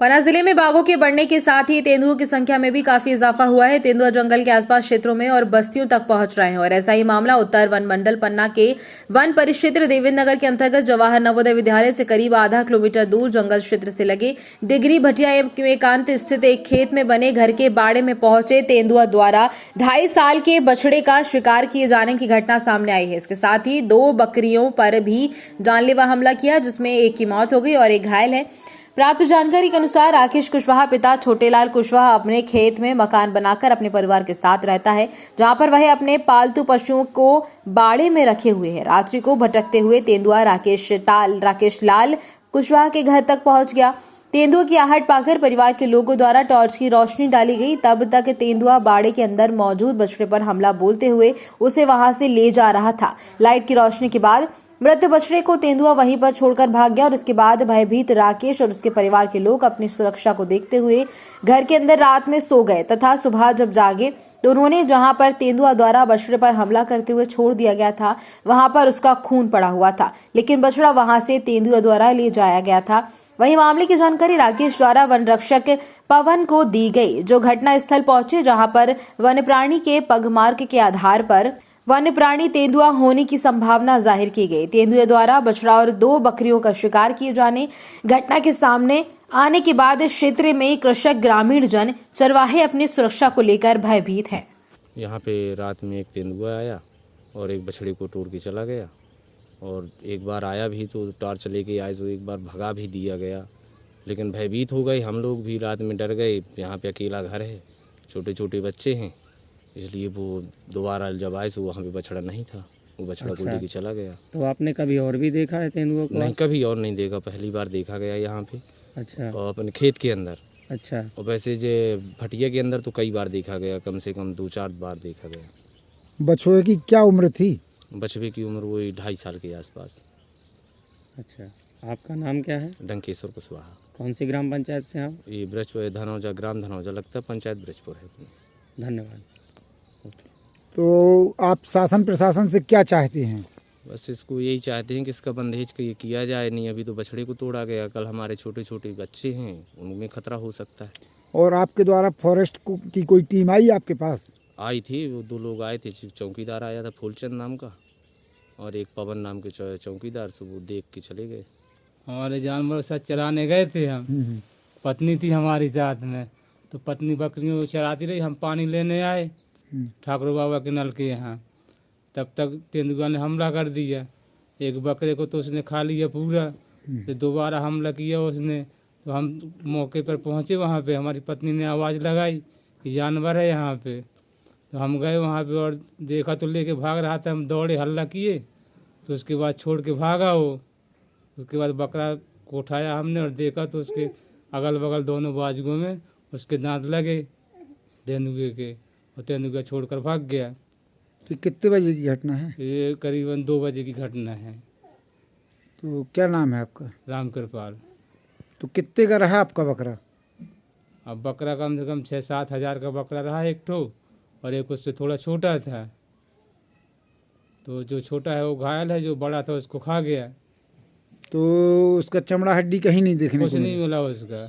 पन्ना जिले में बाघों के बढ़ने के साथ ही तेंदुओं की संख्या में भी काफी इजाफा हुआ है। तेंदुआ जंगल के आसपास क्षेत्रों में और बस्तियों तक पहुंच रहे हैं और ऐसा ही मामला उत्तर वन मंडल पन्ना के वन परिक्षेत्र देवेंद्र नगर के अंतर्गत जवाहर नवोदय विद्यालय से करीब आधा किलोमीटर दूर जंगल क्षेत्र से लगे डिगरी भटिया एकांत स्थित एक खेत में बने घर के बाड़े में पहुंचे तेंदुआ द्वारा 2.5 साल के बछड़े का शिकार किए जाने की घटना सामने आई है। इसके साथ ही 2 बकरियों पर भी जानलेवा हमला किया, जिसमें एक की मौत हो गई और एक घायल है। प्राप्त जानकारी के अनुसार राकेश कुशवाहा पिता छोटेलाल कुशवाहा अपने खेत में मकान बनाकर अपने परिवार के साथ रहता है, जहां पर वह अपने पालतू पशुओं को बाड़े में रखे हुए है। रात्रि को भटकते हुए तेंदुआ राकेश लाल कुशवाहा के घर तक पहुंच गया। तेंदुआ की आहट पाकर परिवार के लोगों द्वारा टॉर्च की रोशनी डाली गई। तब तक तेंदुआ बाड़े के अंदर मौजूद बछड़े पर हमला बोलते हुए उसे वहां से ले जा रहा था। लाइट की रोशनी के बाद मृत बछड़े को तेंदुआ वहीं पर छोड़कर भाग गया और इसके बाद भयभीत राकेश और उसके परिवार के लोग अपनी सुरक्षा को देखते हुए घर के अंदर रात में सो गए तथा सुबह जब जागे तो उन्होंने जहां पर तेंदुआ द्वारा बछड़े पर हमला करते हुए छोड़ दिया गया था, वहां पर उसका खून पड़ा हुआ था, लेकिन बछड़ा वहां से तेंदुआ द्वारा ले जाया गया था। वहीं मामले की जानकारी राकेश द्वारा वन रक्षक पवन को दी गई, जो घटना स्थल पहुंचे, जहां पर वन्य प्राणी के पगमार्क के आधार पर वन्य प्राणी तेंदुआ होने की संभावना जाहिर की गई। तेंदुए द्वारा बछड़ा और 2 बकरियों का शिकार किए जाने घटना के सामने आने के बाद क्षेत्र में कृषक, ग्रामीण जन, चरवाहे अपनी सुरक्षा को लेकर भयभीत हैं। यहाँ पे रात में एक तेंदुआ आया और एक बछड़े को तोड़ के चला गया, और एक बार आया भी तो टॉर्च लेके आए तो एक बार भगा भी दिया गया, लेकिन भयभीत हो गए। हम लोग भी रात में डर गए। यहाँ पे अकेला घर है, छोटे छोटे बच्चे हैं, इसलिए वो दोबारा जब आए तो वहाँ पे बछड़ा नहीं था, वो बछड़ा को लेके चला गया। तो आपने कभी और भी देखा है तेंदुआ को? नहीं, कभी और नहीं देखा, पहली बार देखा गया यहाँ पे। अच्छा। और अपने खेत के अंदर। अच्छा। और वैसे जो भटिया के अंदर तो कई बार देखा गया, कम से कम 2-4 बार देखा गया। बछुए की क्या उम्र थी? बछड़े की उम्र वही 2.5 साल के आसपास। अच्छा, आपका नाम क्या है? डंकेश्वर कुशवाहा। कौन सी ग्राम पंचायत से आप? ये ब्रजपुर धनौजा, ग्राम धनौजा लगता है, पंचायत ब्रजपुर है। धन्यवाद। तो आप शासन प्रशासन से क्या चाहते हैं? बस इसको यही चाहते हैं कि इसका बंदेज किया जाए। नहीं, अभी तो बछड़े को तोड़ा गया, कल हमारे छोटे छोटे बच्चे हैं, उनमें खतरा हो सकता है। और आपके द्वारा फॉरेस्ट की कोई टीम आई आपके पास? आई थी, वो 2 लोग आए थे। चौकीदार आया था फूलचंद नाम का, और एक पवन नाम के चौकीदार से, वो देख के चले गए। हमारे जानवर साथ चराने गए थे हम, पत्नी थी हमारी साथ में, तो पत्नी बकरियों को चराती रही, हम पानी लेने आए ठाकुर बाबा के नल के यहाँ। तब तक तेंदुआ ने हमला कर दिया। एक बकरे को तो उसने खा लिया पूरा, फिर दोबारा हमला किया उसने। तो हम मौके पर पहुँचे, वहाँ पे हमारी पत्नी ने आवाज़ लगाई कि जानवर है यहाँ पे। तो हम गए वहाँ पे और देखा तो लेके भाग रहा था। हम दौड़े, हल्ला किए, तो उसके बाद छोड़ के भागा वो। उसके बाद बकरा को उठाया हमने और देखा तो उसके अगल बगल दोनों बाजुओं में उसके दांत लगे तेंदुए के, और तेंदुआ छोड़कर भाग गया। तो कितने बजे की घटना है? ये करीबन 2 बजे की घटना है। तो क्या नाम है आपका? राम कृपाल। तो कितने का रहा आपका बकरा? अब बकरा कम से कम 6-7 हज़ार का बकरा रहा एक ठो, और एक उससे थोड़ा छोटा था। तो जो छोटा है वो घायल है, जो बड़ा था उसको खा गया। तो उसका चमड़ा हड्डी कहीं नहीं देखने को कुछ नहीं मिला उसका।